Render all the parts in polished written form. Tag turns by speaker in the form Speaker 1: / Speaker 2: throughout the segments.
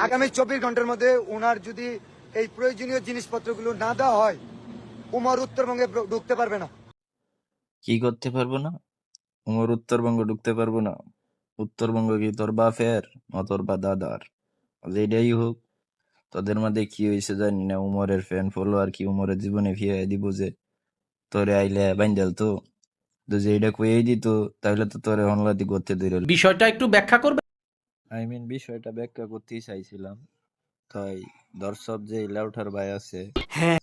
Speaker 1: আগামী 24 ঘন্টার মধ্যে ওনার যদি এই প্রয়োজনীয় জিনিসপত্রগুলো না দেওয়া হয়, উমর উত্তরবঙ্গে ঢুকতে পারবে না।
Speaker 2: কি করতে পারবো না? উমর উত্তরবঙ্গ ঢুকতে পারবো না? উত্তরবঙ্গ কি তোর বাপের না তোর বা দাদার? যেটাই হোক, তোদের মধ্যে কি হয়েছে জানি না, উমরের ফ্যান ফলোয়ার কি উমরের জীবনে ফিরিয়ে দিব যে তোরে আইলে বাইন্ডাল তো যে এটা কয়েই দিত, তাহলে তো তোরে হনলাতি করতে দিল।
Speaker 3: বিষয়টা একটু ব্যাখ্যা করবে?
Speaker 2: বিষয়টা ব্যাখ্যা করতেই চাইছিলাম। তাই দর্শক যে লাউঠার ভাই আছে,
Speaker 3: হ্যাঁ,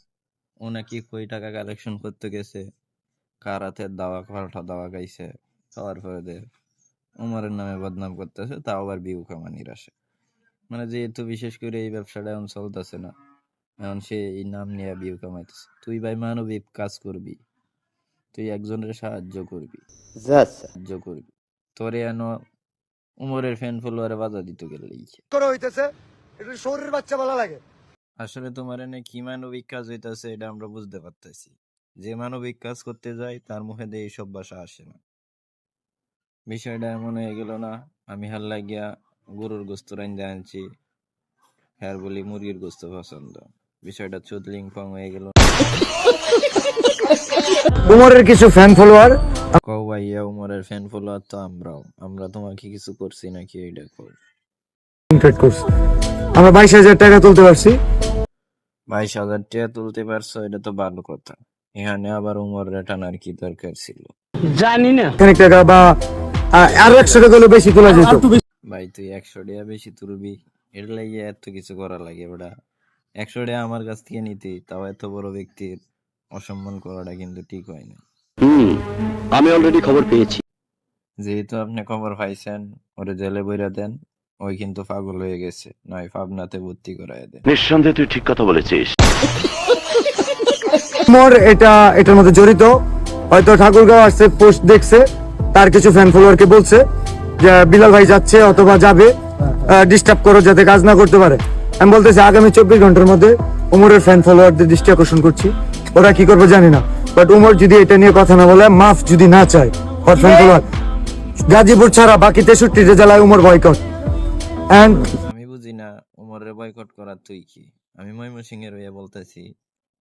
Speaker 2: ও নাকি কই টাকা কালেকশন করতে গেছে, কার হাতের দাওয়া পাল্টা দাওয়া গাইছে, খাওয়ার পরে দে উমরের নামে বদনাম করতেছে, তাও আবার ভিউ কামানির আসে। মানে যেহেতু বিশেষ করে এই ব্যবসাটা এখন চলতেছে না, এখন সে এই নাম নিয়ে ভিউ কামাইতেছে। তুই ভাই মানবিক কাজ করবি, তুই একজনের সাহায্য করবি, তোরে এন উমরের ফ্যান ফলোয়ারে বাধা দিতে গেলেই
Speaker 1: করা হইতেছে, এটা শরীরের বাচ্চা বলা লাগে।
Speaker 2: আসলে তোমার এনে কি মানবিক কাজ হইতাছে এটা আমরা বুঝতে পারতেছি। যে মানবিক কাজ করতে যায় তার মুখে দিয়ে এইসব ভাষা আসে না। বিষয়টা এমন হয়ে গেল না, আমি হাল্লা গিয়া গরুর গোস্ত রাইন্দা আনছি, হ্যার বলি মুরগির গোস্ত পছন্দ। বিষয়টা চুদলিং ফং হয়ে গেল।
Speaker 1: উমরের কিছু ফ্যান ফলোয়ার
Speaker 2: কও ভাইয়া, উমরের ফ্যান ফলোয়ার তো আমরা তোমাকে কিছু করছি নাকি? এইটা কও।
Speaker 1: আমরা 22,000 টাকা তুলতে পারছি।
Speaker 2: 22,000 টাকা তুলতে পারছো, এটা তো ভালো কথা। এখানে আবার উমর টানার কি দরকার ছিল?
Speaker 3: জানি না।
Speaker 1: অনেক টাকা বা আরো 100 টাকা হলে বেশি তোলা যেত।
Speaker 2: ভাই তুই 100 টাকা বেশি তুলবি, এর লাগে এত কিছু করা লাগে? ওটা 100 টাকা আমার কাছ থেকে নিতে, তাও এত বড় ব্যক্তির অসম্মান করাটা কিন্তু ঠিক হয় না।
Speaker 4: আমি অলরেডি খবর পেয়েছি।
Speaker 2: যেহেতু আপনি খবর পাইছেন, ওরে জেলে বইরা দেন। ওই কিন্তু পাগল হয়ে গেছে, নয় পাবনাতে ভর্তি করায় দেন।
Speaker 4: নিঃসন্দেহে তুই ঠিক কথা বলেছিস।
Speaker 1: উমর এটার মধ্যে জড়িত। হয়তো ঠাকুরগাঁও আসছে, পোস্ট দেখছে, তার কিছু ফ্যান ফলোয়ারকে বলছে যে বিলাল ভাই যাচ্ছে অথবা যাবে, ডিস্টার্ব করো যাতে কাজ না করতে পারে। আমি বলতেছি আগামী 24 ঘন্টার মধ্যে উমরের ফ্যান ফলোয়ারদের দৃষ্টি আকর্ষণ করছি। ওরা কি করবে জানি না, বাট উমর যদি এটা নিয়ে কথা না বলে, মাফ যদি না চায়, ওর ফ্যান ফলোয়ার গাজীপুর ছাড়া বাকি 63 জেলায় উমর বয়কট।
Speaker 2: আমি বুঝি না উমরের বয়কট করা তুই কি? আমি ময়মনসিংহের হইয়া বলতেছি,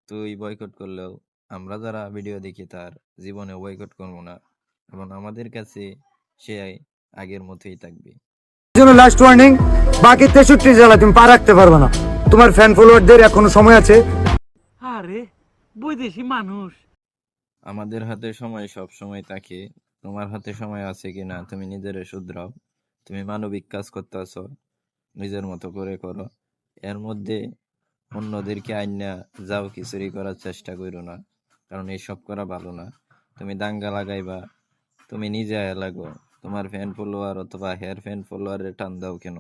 Speaker 2: তুই বয়কট করলেও আমরা যারা ভিডিও দেখি তার জীবনে বয়কট করবো না, এবং আমাদের কাছে সে আগের মতোই থাকবে।
Speaker 1: লাস্ট ওয়ার্নিং, বাকি 63 জেলা তুমি পা রাখতে পারবে না। তোমার ফ্যান ফলোয়ারদের এখনো সময় আছে।
Speaker 3: আরে বৈদেশি মানুষ।
Speaker 2: আমাদের হাতে সময় সব সময় থাকে, তোমার হাতে সময় আছে কিনা তুমি নিজেরে শুধরাও। তুমি মানবিক কাজ করতে আসো, নিজের মতো করে করো। এর মধ্যে অন্যদেরকে আইনা যাও খিচুড়ি করার চেষ্টা করো না, কারণ এইসব করা ভালো না। তুমি দাঙ্গা লাগাইবা, তুমি নিজে লাগো, তোমার ফ্যান ফলোয়ার অথবা হেয়ার ফ্যান ফলোয়ারের টান দাও কেন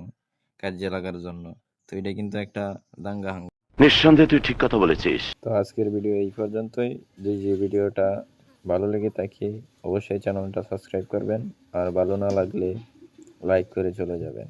Speaker 2: কাজে লাগার জন্য? তো এটা কিন্তু একটা দাঙ্গা হাঙ্গা।
Speaker 4: নিঃসন্দেহে তুই ঠিক কথা বলেছিস।
Speaker 2: তো আজকের ভিডিও এই পর্যন্তই। যে ভিডিওটা ভালো লেগে থাকে অবশ্যই চ্যানেলটা সাবস্ক্রাইব করবেন, আর ভালো না লাগলে লাইক করে চলে যাবেন।